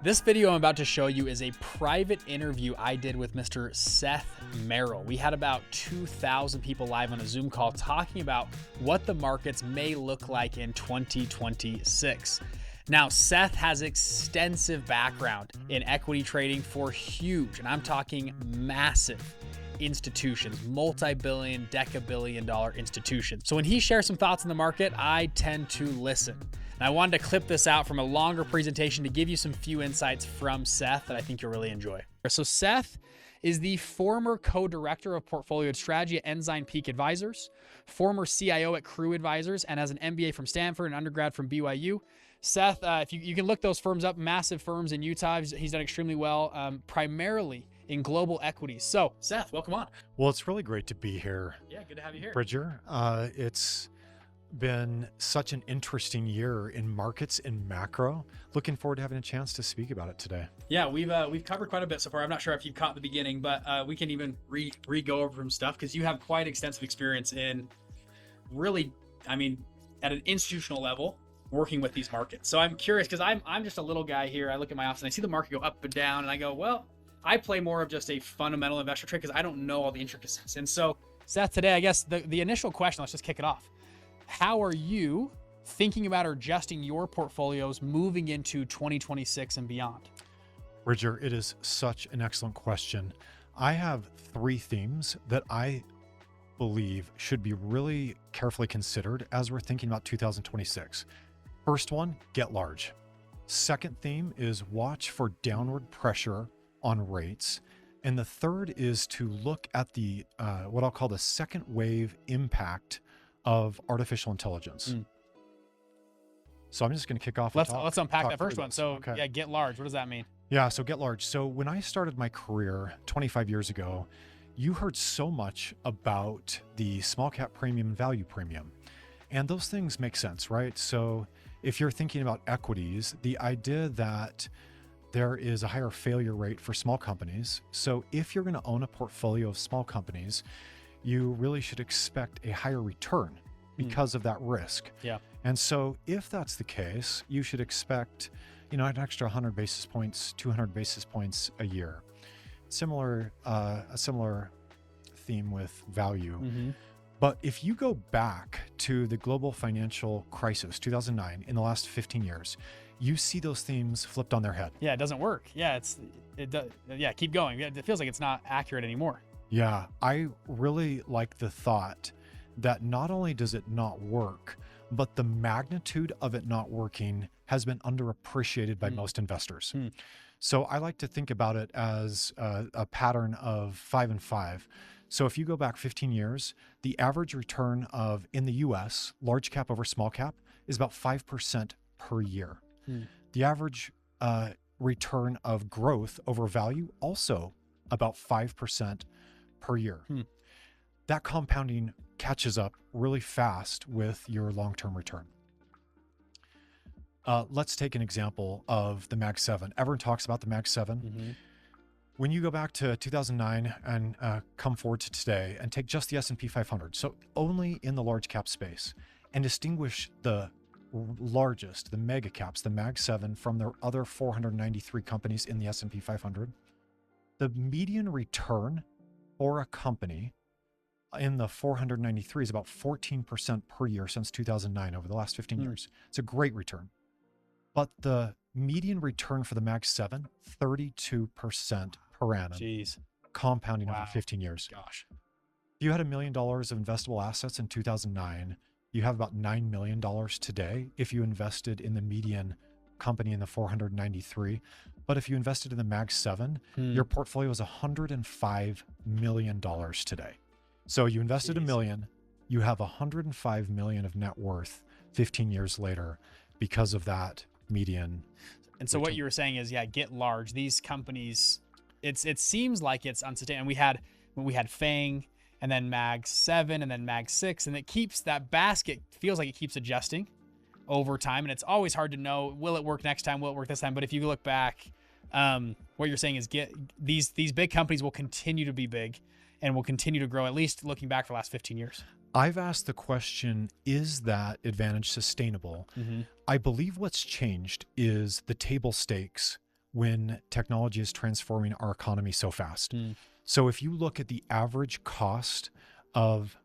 This video I'm about to show you is a private interview I did with Mr. Seth Merrill. We had about 2,000 people live on a Zoom call talking about what the markets may look like in 2026. Now, Seth has extensive background in equity trading for huge, and I'm talking massive institutions, multi-billion, deca-billion dollar institutions. So when he shares some thoughts in the market, I tend to listen. And I wanted to clip this out from a longer presentation to give you some few insights from Seth that I think you'll really enjoy. So Seth is the former co-director of portfolio strategy at Ensign Peak Advisors, former CIO at Crew Advisors, and has an MBA from Stanford and undergrad from BYU. Seth, if you can look those firms up, massive firms in Utah. He's done extremely well, primarily in global equities. So Seth, welcome on. Well, it's really great to be here. Yeah, good to have you here. Bridger, it's been such an interesting year in markets and macro. Looking forward to having a chance to speak about it today. Yeah, we've covered quite a bit so far. I'm not sure if you've caught the beginning, but we can even re-go over some stuff because you have quite extensive experience in really, I mean, at an institutional level, working with these markets. So I'm curious because I'm just a little guy here. I look at my office and I see the market go up and down and I go, well, I play more of just a fundamental investor trade because I don't know all the intricacies. And so Seth, today, I guess the initial question, let's just kick it off. How are you thinking about or adjusting your portfolios moving into 2026 and beyond? Bridger, it is such an excellent question. I have three themes that I believe should be really carefully considered as we're thinking about 2026. First one, get large. Second theme is watch for downward pressure on rates. And the third is to look at the what I'll call the second wave impact of artificial intelligence. So I'm just going to kick off. Let's unpack that first one. So okay. Yeah, get large. What does that mean? Yeah, so get large. So when I started my career 25 years ago, you heard so much about the small cap premium and value premium. And those things make sense, right? So if you're thinking about equities, the idea that there is a higher failure rate for small companies. So if you're going to own a portfolio of small companies, you really should expect a higher return because of that risk. Yeah. And so if that's the case, you should expect, an extra 100 basis points, 200 basis points a year. A similar theme with value. But if you go back to the global financial crisis, 2009, in the last 15 years, you see those themes flipped on their head. Yeah, it doesn't work. Yeah, keep going. It feels like it's not accurate anymore. Yeah, I really like the thought that not only does it not work, but the magnitude of it not working has been underappreciated by most investors. So I like to think about it as a pattern of 5 and 5. So if you go back 15 years, the average return in the US, large cap over small cap, is about 5% per year. The average return of growth over value, also about 5% per year. That compounding catches up really fast with your long-term return. Let's take an example of the Mag 7. Everyone talks about the Mag 7. When you go back to 2009 and come forward to today and take just the S&P 500, so only in the large cap space, and distinguish the largest, the mega caps, the Mag 7 from their other 493 companies in the S&P 500, the median return for a company in the 493 is about 14% per year since 2009 over the last 15 years. It's a great return. But the median return for the Mag 7, 32% per annum. Jeez. Compounding over 15 years. Gosh. If you had $1 million of investable assets in 2009, you have about $9 million today if you invested in the median company in the 493. But if you invested in the Mag 7, your portfolio is $105 million today. So you invested $1 million, you have $105 million of net worth 15 years later because of that median. And so return. What you were saying is, get large. These companies, it seems like it's unsustainable. And we had FANG, and then Mag 7, and then Mag 6, and it keeps that basket, feels like it keeps adjusting over time. And it's always hard to know, will it work next time? Will it work this time? But if you look back, what you're saying is these big companies will continue to be big and will continue to grow, at least looking back for the last 15 years. I've asked the question, is that advantage sustainable? I believe what's changed is the table stakes when technology is transforming our economy so fast. So if you look at the average cost of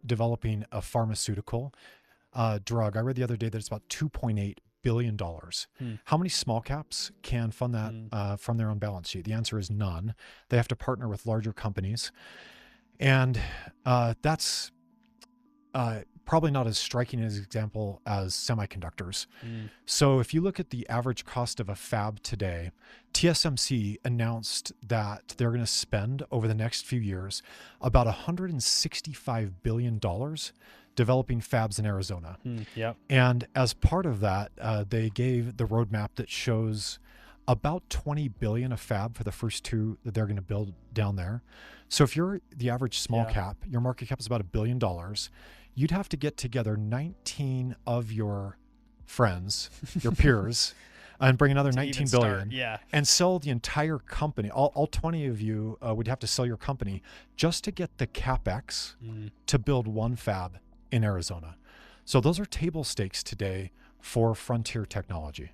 developing a pharmaceutical drug, I read the other day that it's about $2.8 billion. How many small caps can fund that from their own balance sheet? The answer is none. They have to partner with larger companies. And that's probably not as striking an example as semiconductors. So if you look at the average cost of a fab today, TSMC announced that they're going to spend over the next few years about $165 billion developing fabs in Arizona. And as part of that, they gave the roadmap that shows about 20 billion a fab for the first two that they're going to build down there. So if you're the average small cap, your market cap is about $1 billion. You'd have to get together 19 of your friends, your peers, and bring another 19 billion and sell the entire company. All 20 of you would have to sell your company just to get the CapEx to build one fab in Arizona. So those are table stakes today for frontier technology.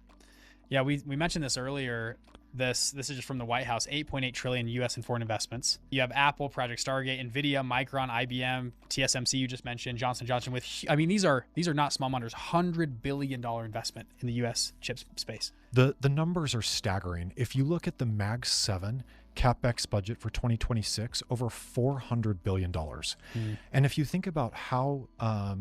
Yeah, we mentioned this earlier. This is just from the White House, 8.8 trillion U.S. and foreign investments. You have Apple, Project Stargate, Nvidia, Micron, IBM, TSMC you just mentioned, Johnson & Johnson these are not small numbers, $100 billion investment in the U.S. chip space. The numbers are staggering. If you look at the Mag 7 CapEx budget for 2026, over $400 billion. And if you think about how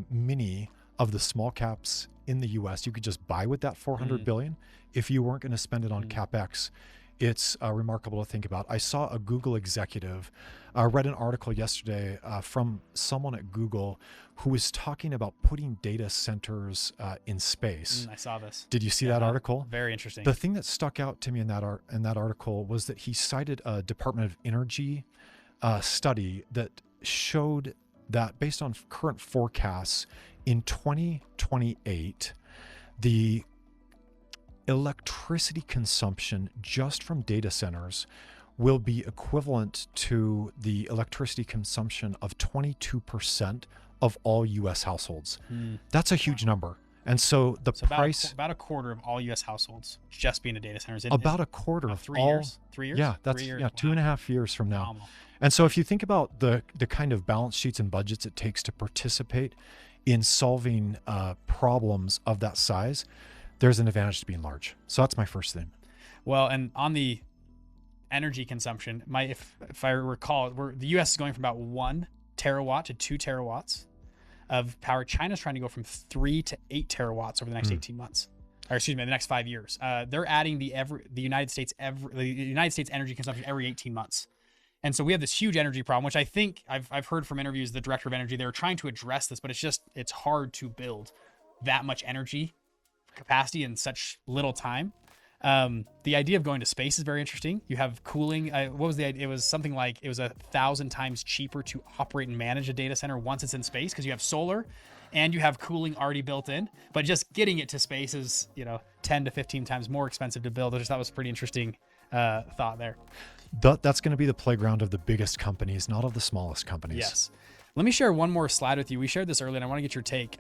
many of the small caps in the US you could just buy with that $400 billion if you weren't going to spend it on CapEx, it's remarkable to think about. I saw a Google executive, read an article yesterday from someone at Google who was talking about putting data centers in space. I saw this. Did you see that article? Very interesting. The thing that stuck out to me in that article was that he cited a Department of Energy study that showed that based on current forecasts, in 2028, the electricity consumption just from data centers will be equivalent to the electricity consumption of 22% of all U.S. households. That's a huge number. And so the price... About a quarter of all U.S. households just being a data centers. About a quarter. 3 years? 3 years? Yeah, that's 3 years. 2.5 years from now. And so if you think about the kind of balance sheets and budgets it takes to participate in solving problems of that size, there's an advantage to being large. So that's my first thing. Well, and on the energy consumption, if I recall, the U.S. is going from about 1 terawatt to 2 terawatts of power. China's trying to go from 3 to 8 terawatts over the next 18 months. Or excuse me, the next 5 years. They're adding the United States energy consumption every 18 months. And so we have this huge energy problem, which I think I've heard from interviews, the director of energy, they're trying to address this, but it's hard to build that much energy capacity in such little time. The idea of going to space is very interesting. You have cooling. What was the idea? It was something like it was 1,000 times cheaper to operate and manage a data center once it's in space because you have solar and you have cooling already built in. But just getting it to space is 10 to 15 times more expensive to build. I just thought was a pretty interesting thought there. That's going to be the playground of the biggest companies, not of the smallest companies. Yes. Let me share one more slide with you. We shared this earlier, and I want to get your take.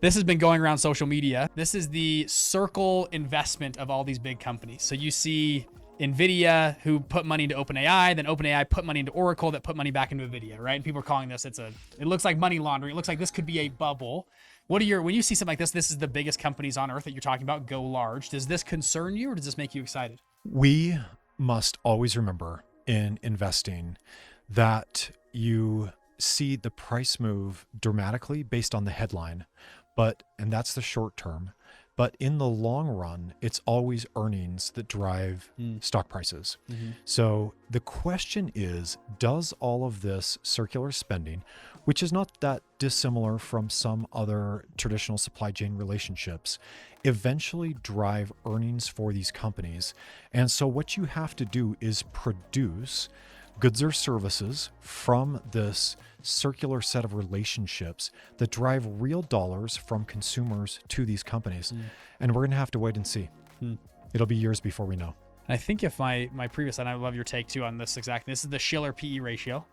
This has been going around social media. This is the circle investment of all these big companies. So you see Nvidia, who put money into OpenAI, then OpenAI put money into Oracle, that put money back into Nvidia, right? And people are calling this, it looks like money laundering. It looks like this could be a bubble. When you see something like this is the biggest companies on earth that you're talking about go large. Does this concern you or does this make you excited? We must always remember in investing that you see the price move dramatically based on the headline, and that's the short term. But in the long run, it's always earnings that drive stock prices. So the question is, does all of this circular spending, which is not that dissimilar from some other traditional supply chain relationships, eventually drive earnings for these companies? And so what you have to do is produce goods or services from this circular set of relationships that drive real dollars from consumers to these companies. And we're going to have to wait and see. It'll be years before we know. And I think if my previous, and I love your take too on this exactly, this is the Shiller PE ratio.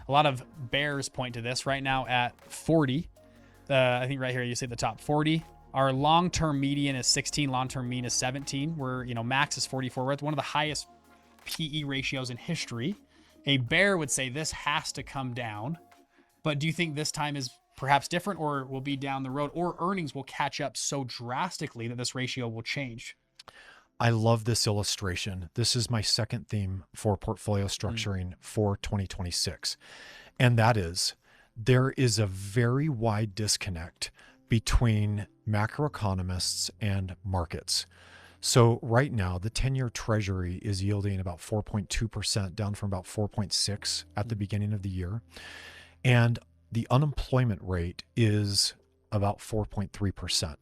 A lot of bears point to this right now at 40. I think right here you see the top 40. Our long-term median is 16, long-term mean is 17. We're, max is 44. We're at one of the highest PE ratios in history. A bear would say this has to come down. But do you think this time is perhaps different, or will be down the road, or earnings will catch up so drastically that this ratio will change? I love this illustration. This is my second theme for portfolio structuring for 2026. And that is, there is a very wide disconnect between macroeconomists and markets. So right now, the 10-year treasury is yielding about 4.2%, down from about 4.6 at the beginning of the year. And the unemployment rate is about 4.3%.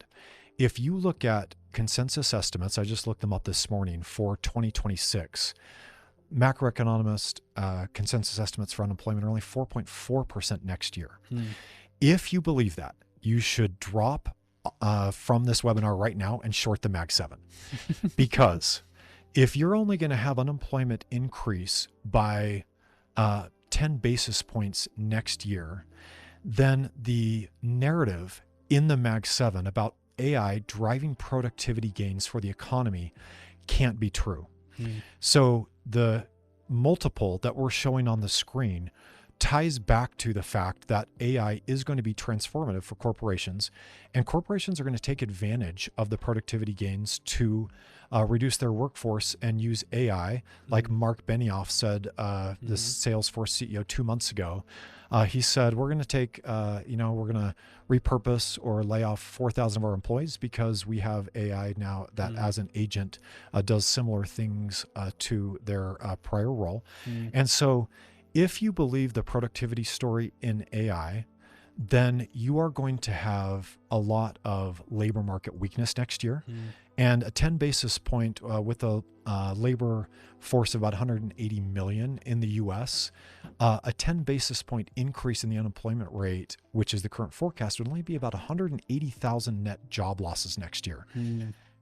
If you look at consensus estimates, I just looked them up this morning for 2026, macroeconomist consensus estimates for unemployment are only 4.4% next year. If you believe that, you should drop from this webinar right now and short the Mag 7. Because if you're only going to have unemployment increase by 10 basis points next year, then the narrative in the Mag 7 about AI driving productivity gains for the economy can't be true. So the multiple that we're showing on the screen ties back to the fact that AI is going to be transformative for corporations, and corporations are going to take advantage of the productivity gains to reduce their workforce and use AI, like Mark Benioff said, the Salesforce CEO 2 months ago. He said, we're going to take, we're going to repurpose or lay off 4,000 of our employees because we have AI now that as an agent does similar things to their prior role. And so if you believe the productivity story in AI, then you are going to have a lot of labor market weakness next year. And a 10 basis point with a labor force of about 180 million in the US, a 10 basis point increase in the unemployment rate, which is the current forecast, would only be about 180,000 net job losses next year.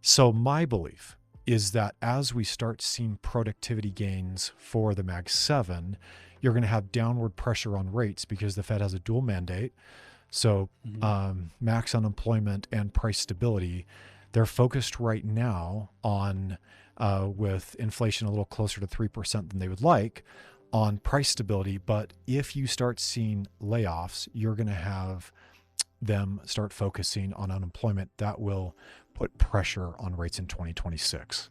So my belief is that as we start seeing productivity gains for the Mag 7, you're going to have downward pressure on rates because the Fed has a dual mandate. So max unemployment and price stability, they're focused right now on, with inflation a little closer to 3% than they would like, on price stability. But if you start seeing layoffs, you're going to have them start focusing on unemployment. That will put pressure on rates in 2026.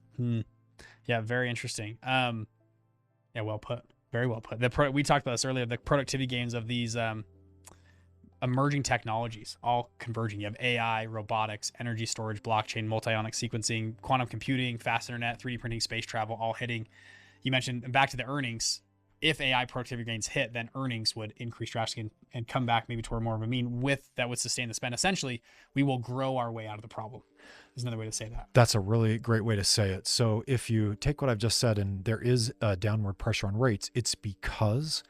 Yeah, very interesting. Yeah, well put. Very well put. We talked about this earlier, the productivity gains of these emerging technologies all converging. You have AI, robotics, energy storage, blockchain, multi-ionic sequencing, quantum computing, fast internet, 3D printing, space travel, all hitting. You mentioned, back to the earnings, if AI productivity gains hit, then earnings would increase drastically and come back maybe toward more of a mean that would sustain the spend. Essentially, we will grow our way out of the problem. There's another way to say that. That's a really great way to say it. So if you take what I've just said, and there is a downward pressure on rates, it's because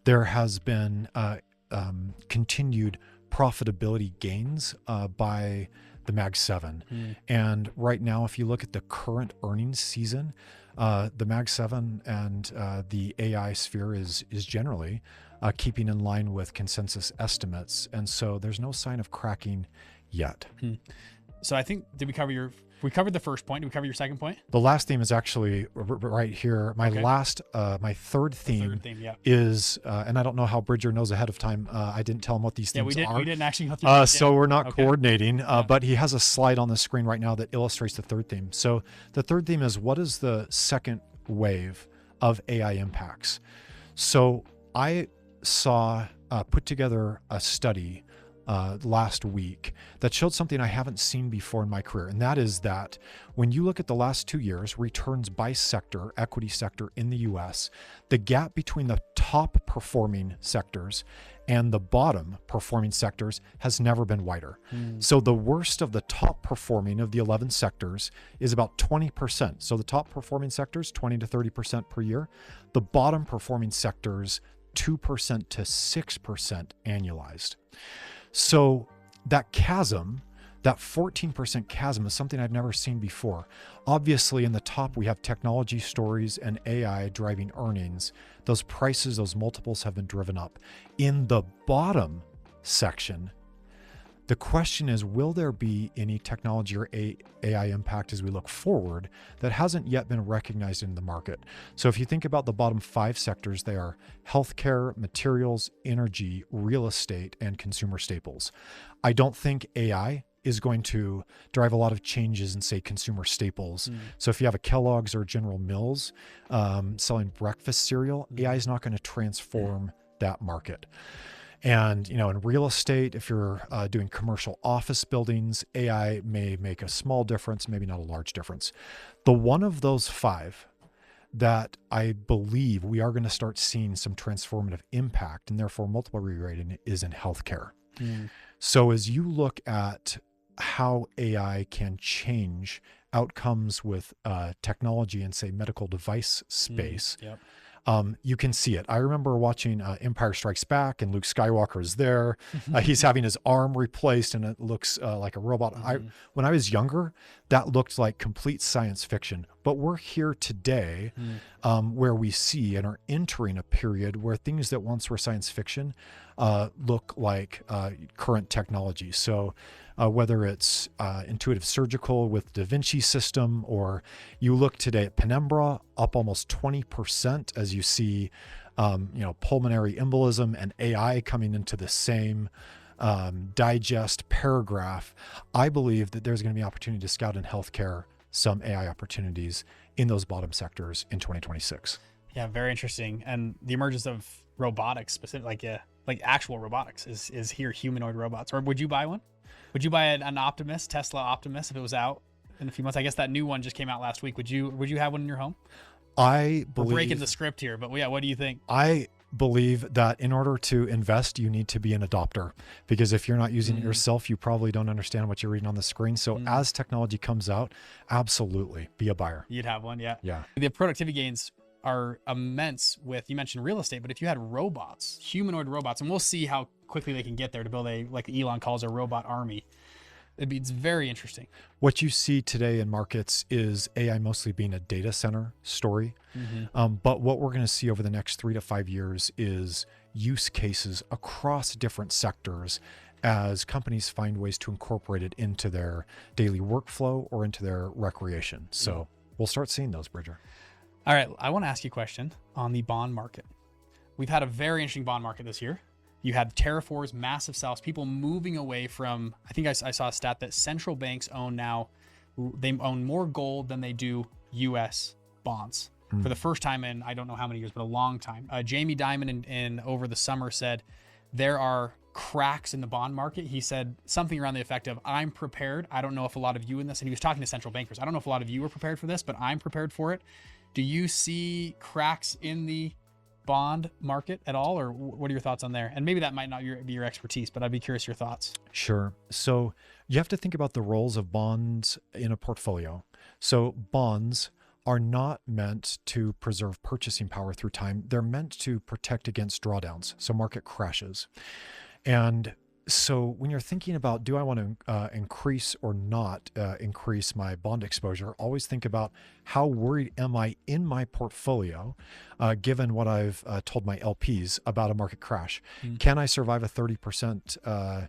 there has been continued profitability gains by the Mag 7. And right now, if you look at the current earnings season, the Mag 7 and the AI sphere is generally keeping in line with consensus estimates. And so there's no sign of cracking yet. So I think, we covered the first point. Did we cover your second point? The last theme is actually right here. My third theme, is, and I don't know how Bridger knows ahead of time. I didn't tell him what these themes are. We didn't actually go through so we're not coordinating, but he has a slide on the screen right now that illustrates the third theme. So the third theme is, what is the second wave of AI impacts? So I put together a study last week that showed something I haven't seen before in my career. And that is that when you look at the last 2 years, returns by sector, equity sector in the US, the gap between the top performing sectors and the bottom performing sectors has never been wider. So the worst of the top performing of the 11 sectors is about 20%. So the top performing sectors, 20 to 30% per year. The bottom performing sectors, 2% to 6% annualized. So that chasm, that 14% chasm, is something I've never seen before. Obviously, in the top, we have technology stories and AI driving earnings. Those prices, those multiples have been driven up. In the bottom section, The question is, will there be any technology or AI impact as we look forward that hasn't yet been recognized in the market? So if you think about the bottom 5 sectors, they are healthcare, materials, energy, real estate, and consumer staples. I don't think AI is going to drive a lot of changes in, say, consumer staples. So if you have a Kellogg's or General Mills selling breakfast cereal, AI is not going to transform that market. And, in real estate, if you're doing commercial office buildings, AI may make a small difference, maybe not a large difference. The one of those 5 that I believe we are going to start seeing some transformative impact and therefore multiple re-rating is in healthcare. So as you look at how AI can change outcomes with technology in, say, medical device space, you can see it. I remember watching Empire Strikes Back, and Luke Skywalker is there. He's having his arm replaced, and it looks like a robot. When I was younger, that looked like complete science fiction. But we're here today where we see and are entering a period where things that once were science fiction look like current technology. So whether it's intuitive surgical with Da Vinci system, or you look today at Penumbra, up almost 20% as you see, pulmonary embolism and AI coming into the same digest paragraph. I believe that there's going to be opportunity to scout in healthcare some AI opportunities in those bottom sectors in 2026. Yeah, very interesting. And the emergence of robotics, specifically, like actual robotics, is here. Humanoid robots. Or would you buy one? Would you buy an Optimus, Tesla Optimus, if it was out in a few months? I guess that new one just came out last week. Would you have one in your home? I believe, we're breaking the script here, but yeah, what do you think? I believe that in order to invest, you need to be an adopter, because if you're not using it yourself, you probably don't understand what you're reading on the screen. So as technology comes out, absolutely be a buyer. You'd have one. Yeah. Yeah. The productivity gains are immense you mentioned real estate, but if you had robots, humanoid robots, and we'll see how quickly they can get there to build like Elon calls a robot army. It's very interesting. What you see today in markets is AI mostly being a data center story. But what we're going to see over the next 3 to 5 years is use cases across different sectors as companies find ways to incorporate it into their daily workflow or into their recreation. So we'll start seeing those, Bridger. All right. I want to ask you a question on the bond market. We've had a very interesting bond market this year. You had tariff wars, massive sells, people moving away from, I think I saw a stat that central banks they own more gold than they do U.S. bonds for the first time in, I don't know how many years, but a long time. Jamie Dimon in over the summer said there are cracks in the bond market. He said something around the effect of, I'm prepared. I don't know if a lot of you in this, and he was talking to central bankers. I don't know if a lot of you were prepared for this, but I'm prepared for it. Do you see cracks in the bond market at all, or what are your thoughts on there? And maybe that might not be your expertise, but I'd be curious your thoughts. Sure. So you have to think about the roles of bonds in a portfolio. So bonds are not meant to preserve purchasing power through time. They're meant to protect against drawdowns, so market crashes. And so when you're thinking about, do I want to increase or not increase my bond exposure, always think about how worried am I in my portfolio, given what I've told my LPs about a market crash. Can I survive a 30%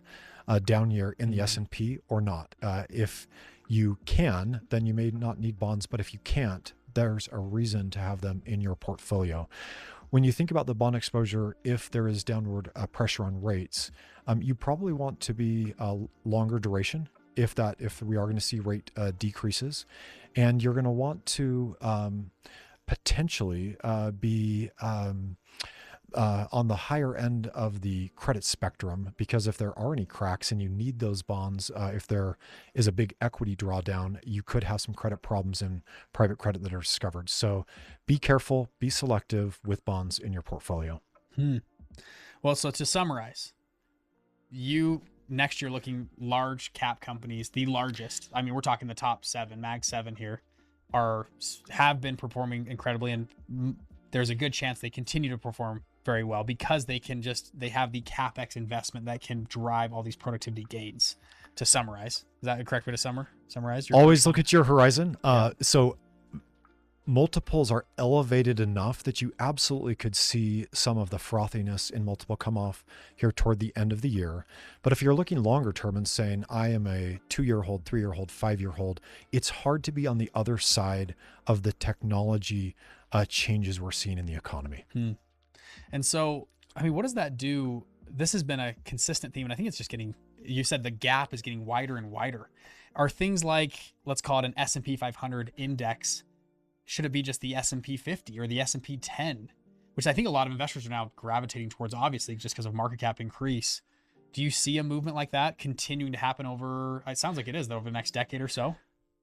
down year in the S&P or not? If you can, then you may not need bonds, but if you can't, there's a reason to have them in your portfolio. When you think about the bond exposure, if there is downward pressure on rates, you probably want to be longer duration if we are going to see rate decreases, and you're going to want to potentially be on the higher end of the credit spectrum, because if there are any cracks and you need those bonds, if there is a big equity drawdown, you could have some credit problems in private credit that are discovered. So be careful, be selective with bonds in your portfolio. Well, so to summarize, you next year looking large cap companies, the largest, I mean, we're talking the top 7, Mag 7 here, have been performing incredibly, and there's a good chance they continue to perform very well because they have the CapEx investment that can drive all these productivity gains. To summarize, is that a correct way to summarize? Always look at your horizon. So multiples are elevated enough that you absolutely could see some of the frothiness in multiple come off here toward the end of the year. But if you're looking longer term and saying, I am a 2-year hold, 3-year hold, 5-year hold, it's hard to be on the other side of the technology changes we're seeing in the economy. And so, I mean, what does that do? This has been a consistent theme, and I think it's just getting, you said the gap is getting wider and wider. Are things like, let's call it an S&P 500 index, should it be just the S&P 50 or the S&P 10, which I think a lot of investors are now gravitating towards, obviously, just because of market cap increase. Do you see a movement like that continuing to happen over, it sounds like it is, though, over the next decade or so?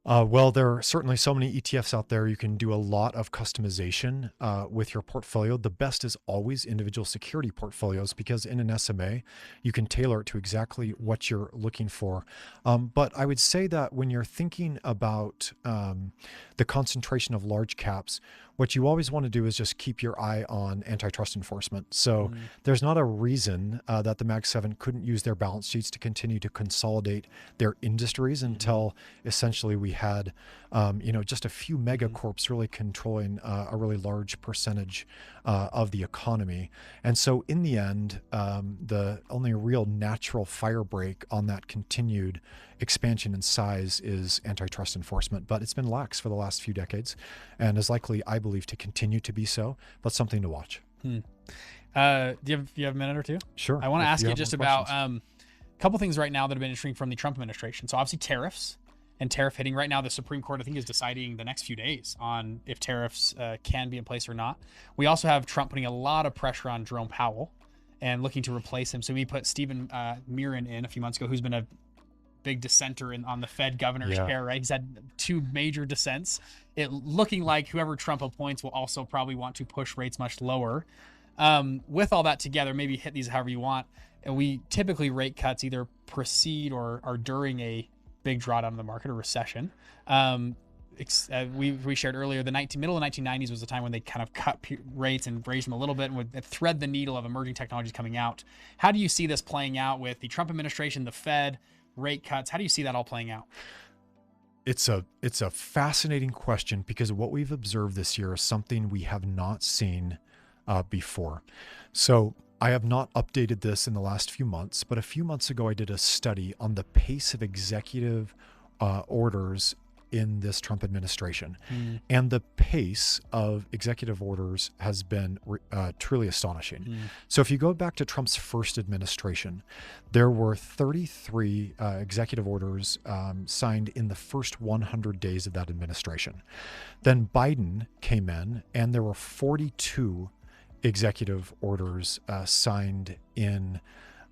Well, there are certainly so many ETFs out there. You can do a lot of customization with your portfolio. The best is always individual security portfolios, because in an SMA, you can tailor it to exactly what you're looking for. But I would say that when you're thinking about the concentration of large caps, what you always want to do is just keep your eye on antitrust enforcement. So there's not a reason that the Mag 7 couldn't use their balance sheets to continue to consolidate their industries until essentially we had, just a few mega corps really controlling a really large percentage of the economy. And so in the end, the only real natural fire break on that continued expansion in size is antitrust enforcement, but it's been lax for the last few decades and is likely, I believe, to continue to be so, but something to watch. Do you have a minute or two? Sure. I want to ask you just about a couple things right now that have been interesting from the Trump administration. So obviously tariffs and tariff hitting right now. The Supreme Court, I think, is deciding the next few days on if tariffs can be in place or not. We also have Trump putting a lot of pressure on Jerome Powell and looking to replace him. So we put Stephen Mirren in a few months ago, who's been a big dissenter on the Fed governor's chair, right? He's had 2 major dissents. It looking like whoever Trump appoints will also probably want to push rates much lower. With all that together, maybe hit these however you want. And we typically rate cuts either precede or during a big drawdown in the market or recession. We shared earlier, the middle of the 1990s was the time when they kind of cut rates and raised them a little bit and would thread the needle of emerging technologies coming out. How do you see this playing out with the Trump administration, the Fed, rate cuts? How do you see that all playing out? It's a fascinating question, because what we've observed this year is something we have not seen before. So I have not updated this in the last few months, but a few months ago, I did a study on the pace of executive orders in this Trump administration. And the pace of executive orders has been truly astonishing. So if you go back to Trump's first administration, there were 33 executive orders signed in the first 100 days of that administration. Then Biden came in, and there were 42 executive orders signed in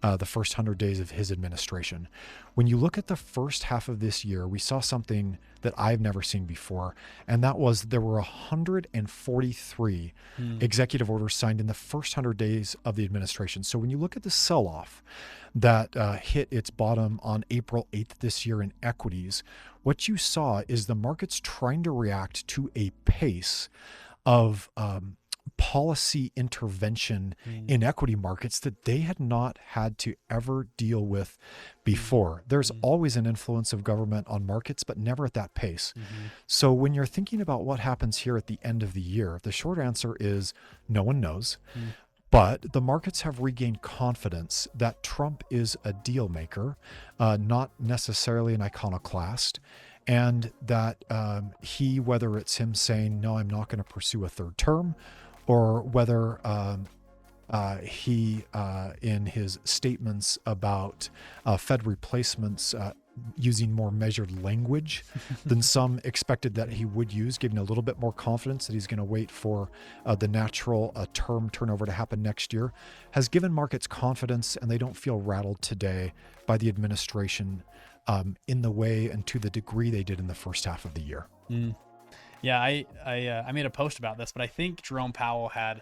the first 100 days of his administration. When you look at the first half of this year, we saw something that I've never seen before, and that was there were 143 executive orders signed in the first 100 days of the administration. So when you look at the sell-off that hit its bottom on April 8th this year in equities, what you saw is the markets trying to react to a pace of policy intervention in equity markets that they had not had to ever deal with before. There's always an influence of government on markets, but never at that pace. So when you're thinking about what happens here at the end of the year, the short answer is no one knows. But the markets have regained confidence that Trump is a deal maker, not necessarily an iconoclast, and that he, whether it's him saying, no, I'm not going to pursue a third term, or whether he, in his statements about Fed replacements, using more measured language than some expected that he would use, giving a little bit more confidence that he's going to wait for the natural term turnover to happen next year, has given markets confidence, and they don't feel rattled today by the administration in the way and to the degree they did in the first half of the year. Yeah, I made a post about this, but I think Jerome Powell had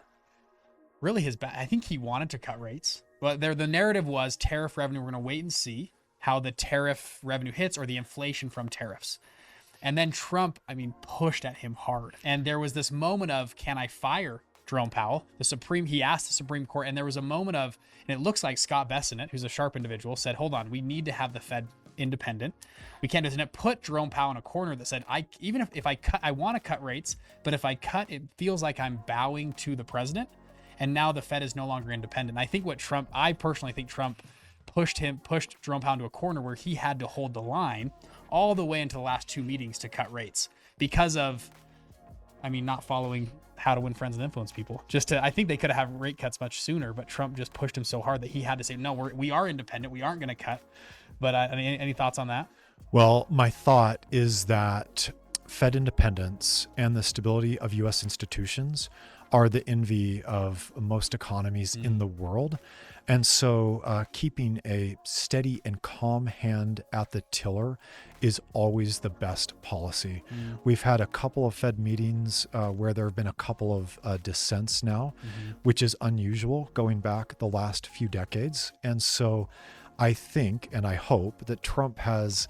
really I think he wanted to cut rates, but the narrative was tariff revenue. We're going to wait and see how the tariff revenue hits or the inflation from tariffs. And then Trump, pushed at him hard. And there was this moment of, can I fire Jerome Powell? He asked the Supreme Court, and there was a moment of, and it looks like Scott Bessent, who's a sharp individual, said, hold on, we need to have the Fed independent. We can't do this. And it put Jerome Powell in a corner that said, even if I cut, I want to cut rates, but if I cut, it feels like I'm bowing to the president. And now the Fed is no longer independent. I think I personally think Trump pushed Jerome Powell into a corner where he had to hold the line all the way into the last 2 meetings to cut rates because of, not following how to win friends and influence people. I think they could have had rate cuts much sooner, but Trump just pushed him so hard that he had to say, no, we are independent. We aren't going to cut. But any thoughts on that? Well, my thought is that Fed independence and the stability of U.S. institutions are the envy of most economies in the world. And so keeping a steady and calm hand at the tiller is always the best policy. We've had a couple of Fed meetings where there have been a couple of dissents now, which is unusual going back the last few decades. And so I think and I hope that Trump has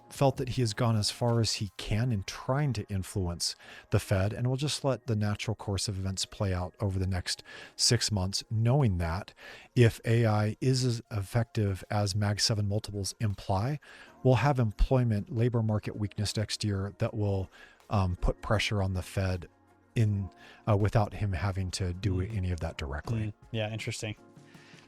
felt that he has gone as far as he can in trying to influence the Fed, and we'll just let the natural course of events play out over the next 6 months, knowing that if AI is as effective as Mag 7 multiples imply, we'll have employment labor market weakness next year that will put pressure on the Fed in without him having to do any of that directly. Yeah, interesting.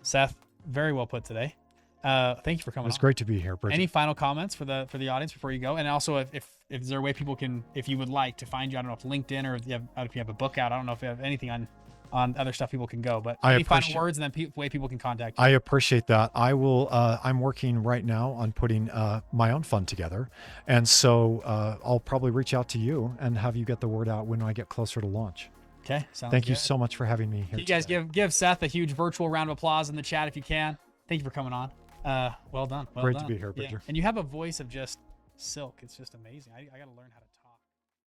Seth, very well put today. Thank you for coming. It's great to be here, Bridger. Any final comments for the audience before you go? And also, if is there a way people can, if you would like to find you, I don't know if LinkedIn or if you have a book out, I don't know if you have anything on other stuff people can go, but any final words and then way people can contact you. I appreciate that. I will, I'm working right now on putting my own fund together. And so I'll probably reach out to you and have you get the word out when I get closer to launch. Okay. Sounds Thank good. you so much for having me here. You guys give Seth a huge virtual round of applause in the chat if you can. Thank you for coming on. Well done. Great to be here, Bridger. Yeah. And you have a voice of just silk. It's just amazing. I got to learn how to talk.